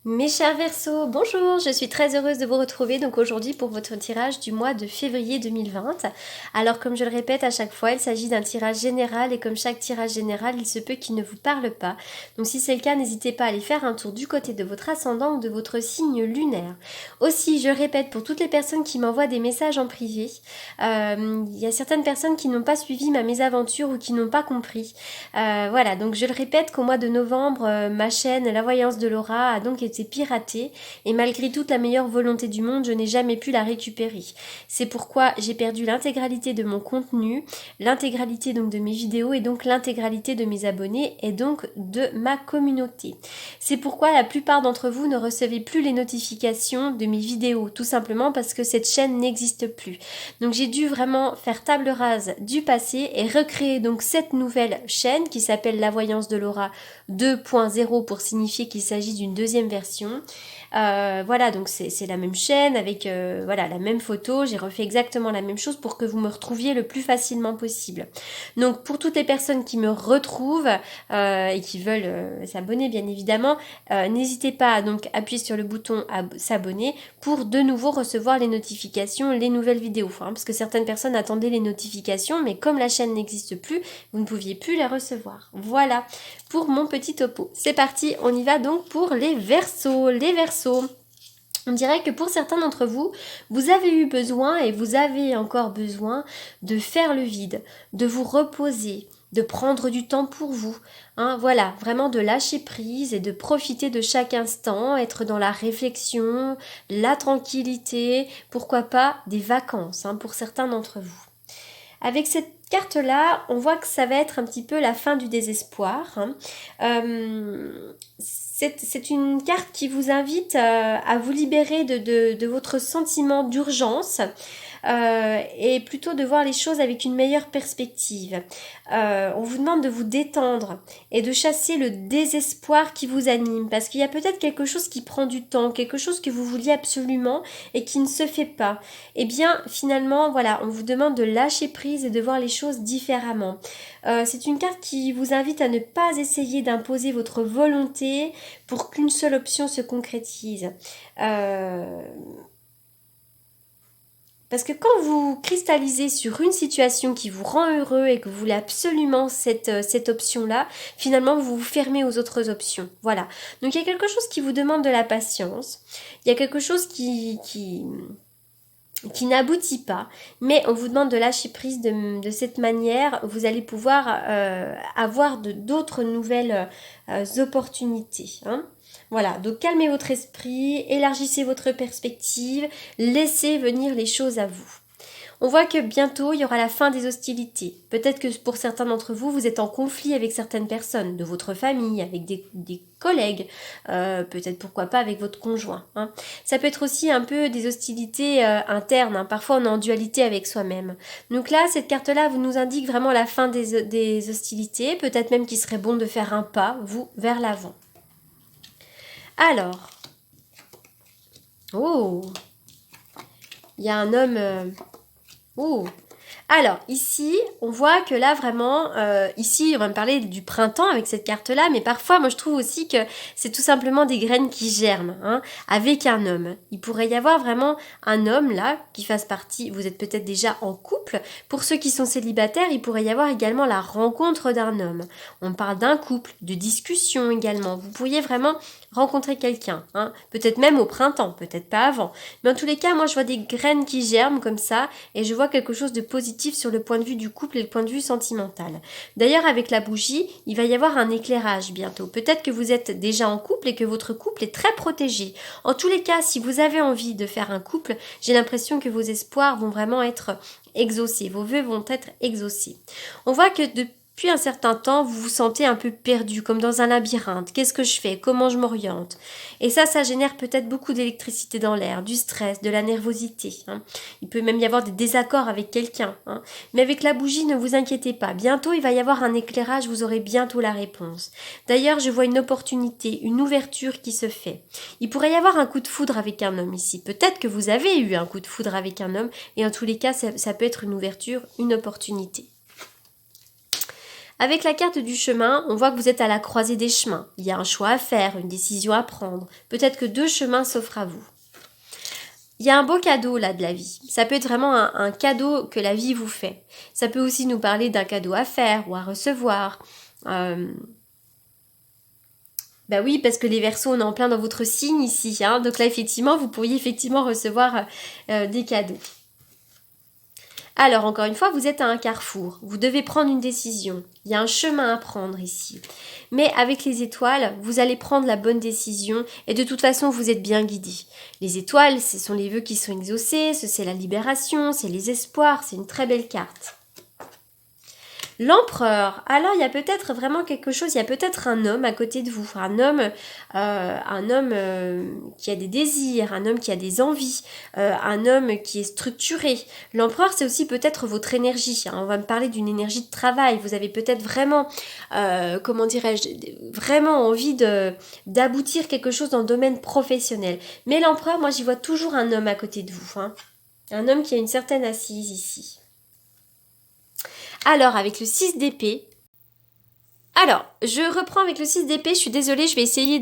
Mes chers Verseaux, bonjour, je suis très heureuse de vous retrouver donc aujourd'hui pour votre tirage du mois de février 2020. Alors comme je le répète à chaque fois, il s'agit d'un tirage général et comme chaque tirage général, il se peut qu'il ne vous parle pas. Donc si c'est le cas, n'hésitez pas à aller faire un tour du côté de votre ascendant ou de votre signe lunaire. Aussi, je répète pour toutes les personnes qui m'envoient des messages en privé, il y a certaines personnes qui n'ont pas suivi ma mésaventure ou qui n'ont pas compris. Voilà, donc je le répète qu'au mois de novembre, ma chaîne La Voyance de Laura a donc été piratée et malgré toute la meilleure volonté du monde, je n'ai jamais pu la récupérer. C'est pourquoi j'ai perdu l'intégralité de mon contenu, l'intégralité donc de mes vidéos et donc l'intégralité de mes abonnés et donc de ma communauté. C'est pourquoi la plupart d'entre vous ne recevez plus les notifications de mes vidéos, tout simplement parce que cette chaîne n'existe plus. Donc j'ai dû vraiment faire table rase du passé et recréer donc cette nouvelle chaîne qui s'appelle La Voyance de Laura 2.0 pour signifier qu'il s'agit d'une deuxième version. Voilà, donc c'est la même chaîne avec voilà, la même photo. J'ai refait exactement la même chose pour que vous me retrouviez le plus facilement possible. Donc pour toutes les personnes qui me retrouvent et qui veulent s'abonner bien évidemment, n'hésitez pas à donc appuyer sur le bouton s'abonner pour de nouveau recevoir les notifications, les nouvelles vidéos. Parce que certaines personnes attendaient les notifications, mais comme la chaîne n'existe plus, vous ne pouviez plus les recevoir. Voilà pour mon petit topo. C'est parti, on y va donc pour les Verseaux. Les Verseaux. On dirait que pour certains d'entre vous, vous avez eu besoin et vous avez encore besoin de faire le vide, de vous reposer, de prendre du temps pour vous. Voilà, vraiment de lâcher prise et de profiter de chaque instant, être dans la réflexion, la tranquillité, pourquoi pas des vacances pour certains d'entre vous. Avec cette carte-là, on voit que ça va être un petit peu la fin du désespoir. C'est une carte qui vous invite à vous libérer de votre sentiment d'urgence et plutôt de voir les choses avec une meilleure perspective. On vous demande de vous détendre et de chasser le désespoir qui vous anime parce qu'il y a peut-être quelque chose qui prend du temps, quelque chose que vous vouliez absolument et qui ne se fait pas. Eh bien, finalement, voilà, on vous demande de lâcher prise et de voir les choses différemment. C'est une carte qui vous invite à ne pas essayer d'imposer votre volonté pour qu'une seule option se concrétise. Parce que quand vous cristallisez sur une situation qui vous rend heureux et que vous voulez absolument cette option-là, finalement vous vous fermez aux autres options. Voilà. Donc il y a quelque chose qui vous demande de la patience. Il y a quelque chose qui n'aboutit pas, mais on vous demande de lâcher prise de cette manière, vous allez pouvoir avoir d'autres nouvelles opportunités. Voilà, donc calmez votre esprit, élargissez votre perspective, laissez venir les choses à vous. On voit que bientôt, il y aura la fin des hostilités. Peut-être que pour certains d'entre vous, vous êtes en conflit avec certaines personnes, de votre famille, avec des collègues, peut-être pourquoi pas avec votre conjoint. Ça peut être aussi un peu des hostilités internes. Parfois, on est en dualité avec soi-même. Donc là, cette carte-là vous nous indique vraiment la fin des hostilités. Peut-être même qu'il serait bon de faire un pas, vous, vers l'avant. Alors, oh, il y a un homme... Oh. Alors, ici, on voit que là, vraiment, ici, on va me parler du printemps avec cette carte-là, mais parfois, moi, je trouve aussi que c'est tout simplement des graines qui germent, avec un homme. Il pourrait y avoir vraiment un homme, là, qui fasse partie, vous êtes peut-être déjà en couple. Pour ceux qui sont célibataires, il pourrait y avoir également la rencontre d'un homme. On parle d'un couple, de discussion également. Vous pourriez vraiment rencontrer quelqu'un, peut-être même au printemps, peut-être pas avant. Mais en tous les cas, moi, je vois des graines qui germent comme ça, et je vois quelque chose de positif sur le point de vue du couple et le point de vue sentimental. D'ailleurs, avec la bougie, il va y avoir un éclairage bientôt. Peut-être que vous êtes déjà en couple et que votre couple est très protégé. En tous les cas, si vous avez envie de faire un couple, j'ai l'impression que vos espoirs vont vraiment être exaucés. Vos vœux vont être exaucés. On voit que depuis un certain temps, vous vous sentez un peu perdu, comme dans un labyrinthe. Qu'est-ce que je fais? Comment je m'oriente? Et ça génère peut-être beaucoup d'électricité dans l'air, du stress, de la nervosité. Il peut même y avoir des désaccords avec quelqu'un. Mais avec la bougie, ne vous inquiétez pas. Bientôt, il va y avoir un éclairage, vous aurez bientôt la réponse. D'ailleurs, je vois une opportunité, une ouverture qui se fait. Il pourrait y avoir un coup de foudre avec un homme ici. Peut-être que vous avez eu un coup de foudre avec un homme, et en tous les cas, ça peut être une ouverture, une opportunité. Avec la carte du chemin, on voit que vous êtes à la croisée des chemins. Il y a un choix à faire, une décision à prendre. Peut-être que 2 chemins s'offrent à vous. Il y a un beau cadeau là de la vie. Ça peut être vraiment un cadeau que la vie vous fait. Ça peut aussi nous parler d'un cadeau à faire ou à recevoir. Bah oui, parce que les Verseaux, on est en plein dans votre signe ici. Hein. Donc là, effectivement, vous pourriez effectivement recevoir des cadeaux. Alors, encore une fois, vous êtes à un carrefour. Vous devez prendre une décision. Il y a un chemin à prendre ici. Mais avec les étoiles, vous allez prendre la bonne décision et de toute façon, vous êtes bien guidé. Les étoiles, ce sont les vœux qui sont exaucés, c'est la libération, c'est les espoirs, c'est une très belle carte. L'empereur, alors il y a peut-être vraiment quelque chose, il y a peut-être un homme à côté de vous, un homme qui a des désirs, un homme qui a des envies, un homme qui est structuré. L'empereur, c'est aussi peut-être votre énergie, hein. On va me parler d'une énergie de travail, vous avez peut-être vraiment, comment dirais-je, vraiment envie d'aboutir quelque chose dans le domaine professionnel. Mais l'empereur, moi j'y vois toujours un homme à côté de vous, hein. Un homme qui a une certaine assise ici. Alors, avec le 6 d'épée, alors, je reprends avec le 6 d'épée, je suis désolée, je vais essayer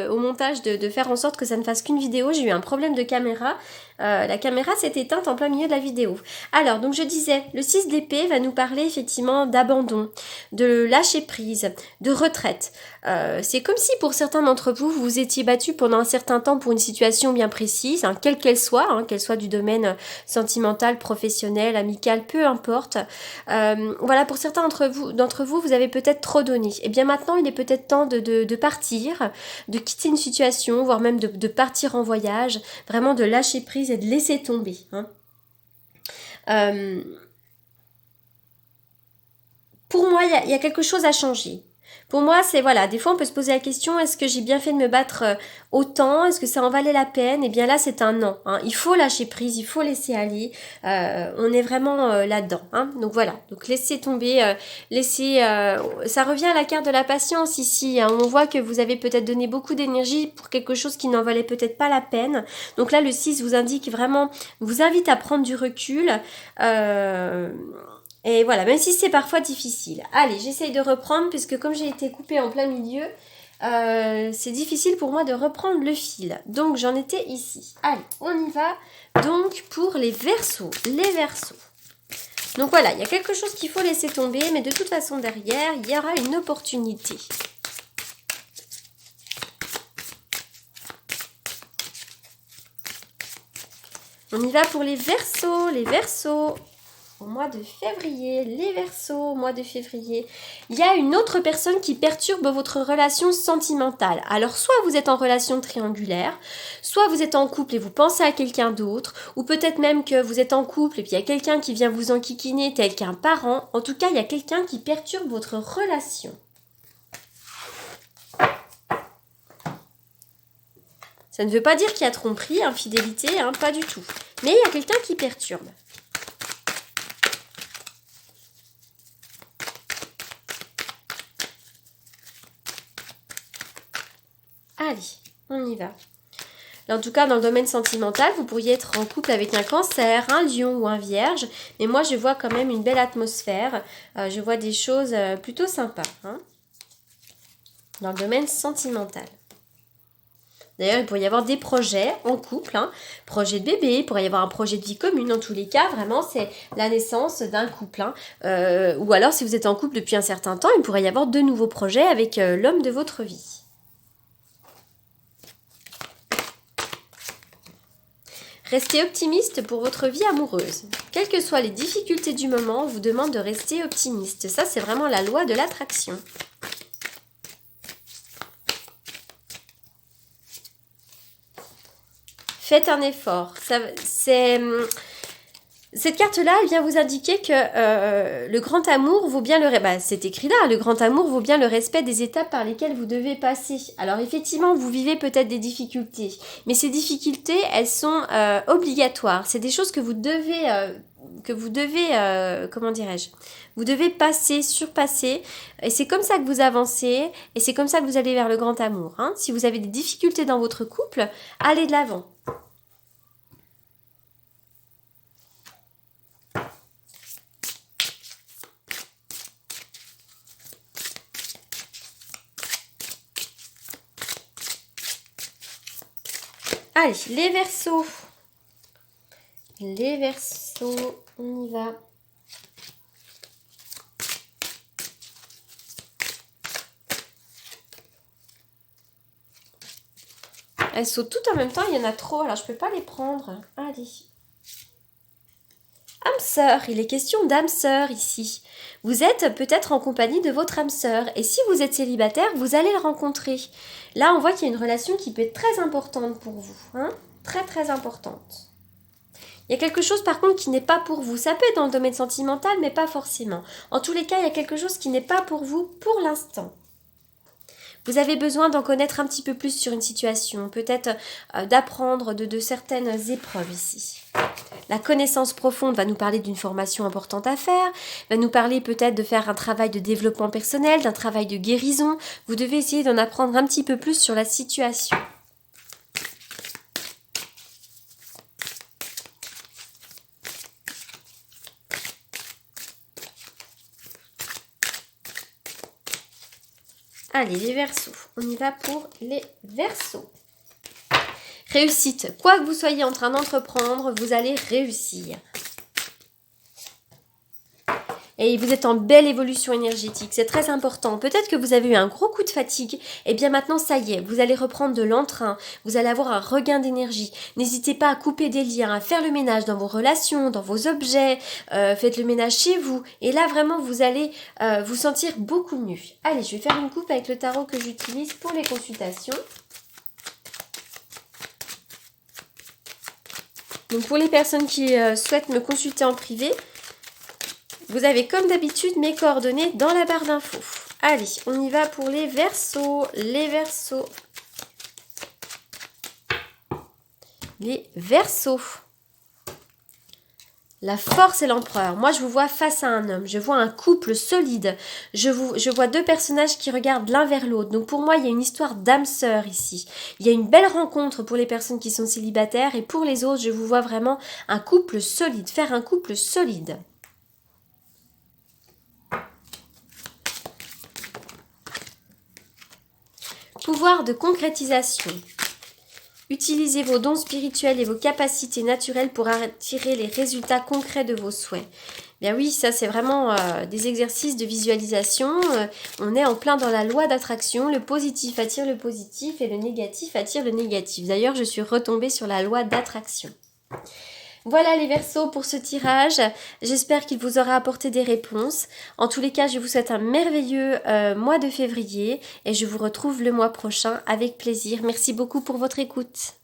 au montage de faire en sorte que ça ne fasse qu'une vidéo. J'ai eu un problème de caméra, la caméra s'est éteinte en plein milieu de la vidéo. Alors, donc je disais, le 6 d'épée va nous parler effectivement d'abandon, de lâcher prise, de retraite. C'est comme si pour certains d'entre vous, vous vous étiez battu pendant un certain temps pour une situation bien précise, hein, quelle qu'elle soit du domaine sentimental, professionnel, amical, peu importe. Voilà, pour certains d'entre vous, vous avez peut-être trop donné. Et bien maintenant, il est peut-être temps de partir, de quitter une situation, voire même de partir en voyage, vraiment de lâcher prise et de laisser tomber. Hein. Pour moi, il y a quelque chose à changer. Pour moi, c'est voilà, des fois on peut se poser la question, est-ce que j'ai bien fait de me battre autant? Est-ce que ça en valait la peine? Eh bien là, c'est un non. Hein. Il faut lâcher prise, il faut laisser aller. On est vraiment là-dedans. Hein. Donc voilà, donc laissez tomber, ça revient à la carte de la patience ici. Hein. On voit que vous avez peut-être donné beaucoup d'énergie pour quelque chose qui n'en valait peut-être pas la peine. Donc là, le 6 vous indique vraiment, vous invite à prendre du recul. Et voilà, même si c'est parfois difficile. Allez, j'essaye de reprendre, puisque comme j'ai été coupée en plein milieu, c'est difficile pour moi de reprendre le fil. Donc, j'en étais ici. Allez, on y va. Donc, pour les Verseaux. Les Verseaux. Donc voilà, il y a quelque chose qu'il faut laisser tomber, mais de toute façon, derrière, il y aura une opportunité. On y va pour les Verseaux. Les Verseaux. Au mois de février, les Verseaux, au mois de février, il y a une autre personne qui perturbe votre relation sentimentale. Alors, soit vous êtes en relation triangulaire, soit vous êtes en couple et vous pensez à quelqu'un d'autre, ou peut-être même que vous êtes en couple et puis il y a quelqu'un qui vient vous enquiquiner tel qu'un parent. En tout cas, il y a quelqu'un qui perturbe votre relation. Ça ne veut pas dire qu'il y a tromperie, infidélité, hein, pas du tout. Mais il y a quelqu'un qui perturbe. Allez, on y va. En tout cas, dans le domaine sentimental, vous pourriez être en couple avec un cancer, un lion ou un vierge. Mais moi, je vois quand même une belle atmosphère. Je vois des choses plutôt sympas. Hein, dans le domaine sentimental. D'ailleurs, il pourrait y avoir des projets en couple. Hein, projet de bébé, il pourrait y avoir un projet de vie commune. En tous les cas, vraiment, c'est la naissance d'un couple. Hein. Ou alors, si vous êtes en couple depuis un certain temps, il pourrait y avoir de nouveaux projets avec l'homme de votre vie. Restez optimiste pour votre vie amoureuse. Quelles que soient les difficultés du moment, on vous demande de rester optimiste. Ça, c'est vraiment la loi de l'attraction. Faites un effort. Cette carte-là, elle vient vous indiquer que le grand amour vaut bien c'est écrit là, le grand amour vaut bien le respect des étapes par lesquelles vous devez passer. Alors effectivement, vous vivez peut-être des difficultés, mais ces difficultés, elles sont obligatoires. C'est des choses que vous devez, comment dirais-je, vous devez passer, surpasser, et c'est comme ça que vous avancez, et c'est comme ça que vous allez vers le grand amour. Hein. Si vous avez des difficultés dans votre couple, allez de l'avant. Allez, les Verseaux. Les Verseaux, on y va. Elles sautent toutes en même temps, il y en a trop, alors je ne peux pas les prendre. Allez. Âme sœur, il est question d'âme sœur ici. Vous êtes peut-être en compagnie de votre âme sœur, et si vous êtes célibataire, vous allez le rencontrer. Là, on voit qu'il y a une relation qui peut être très importante pour vous, hein, très très importante. Il y a quelque chose par contre qui n'est pas pour vous. Ça peut être dans le domaine sentimental, mais pas forcément. En tous les cas, il y a quelque chose qui n'est pas pour vous pour l'instant. Vous avez besoin d'en connaître un petit peu plus sur une situation, peut-être d'apprendre de certaines épreuves ici. La connaissance profonde va nous parler d'une formation importante à faire, va nous parler peut-être de faire un travail de développement personnel, d'un travail de guérison. Vous devez essayer d'en apprendre un petit peu plus sur la situation. Allez, les Verseaux. On y va pour les Verseaux. Réussite. Quoi que vous soyez en train d'entreprendre, vous allez réussir. Et vous êtes en belle évolution énergétique, c'est très important. Peut-être que vous avez eu un gros coup de fatigue, et bien maintenant ça y est, vous allez reprendre de l'entrain, vous allez avoir un regain d'énergie. N'hésitez pas à couper des liens, à faire le ménage dans vos relations, dans vos objets, faites le ménage chez vous, et là vraiment vous allez vous sentir beaucoup mieux. Allez, je vais faire une coupe avec le tarot que j'utilise pour les consultations. Donc pour les personnes qui souhaitent me consulter en privé, vous avez comme d'habitude mes coordonnées dans la barre d'infos. Allez, on y va pour les Verseaux. Les Verseaux. Les Verseaux. La force et l'empereur. Moi, je vous vois face à un homme. Je vois un couple solide. Je vois deux personnages qui regardent l'un vers l'autre. Donc, pour moi, il y a une histoire d'âme sœur ici. Il y a une belle rencontre pour les personnes qui sont célibataires. Et pour les autres, je vous vois vraiment un couple solide. Faire un couple solide. Pouvoir de concrétisation. Utilisez vos dons spirituels et vos capacités naturelles pour attirer les résultats concrets de vos souhaits. Bien oui, ça c'est vraiment des exercices de visualisation. On est en plein dans la loi d'attraction. Le positif attire le positif et le négatif attire le négatif. D'ailleurs, je suis retombée sur la loi d'attraction. Voilà les Verseaux pour ce tirage. J'espère qu'il vous aura apporté des réponses. En tous les cas, je vous souhaite un merveilleux mois de février et je vous retrouve le mois prochain avec plaisir. Merci beaucoup pour votre écoute.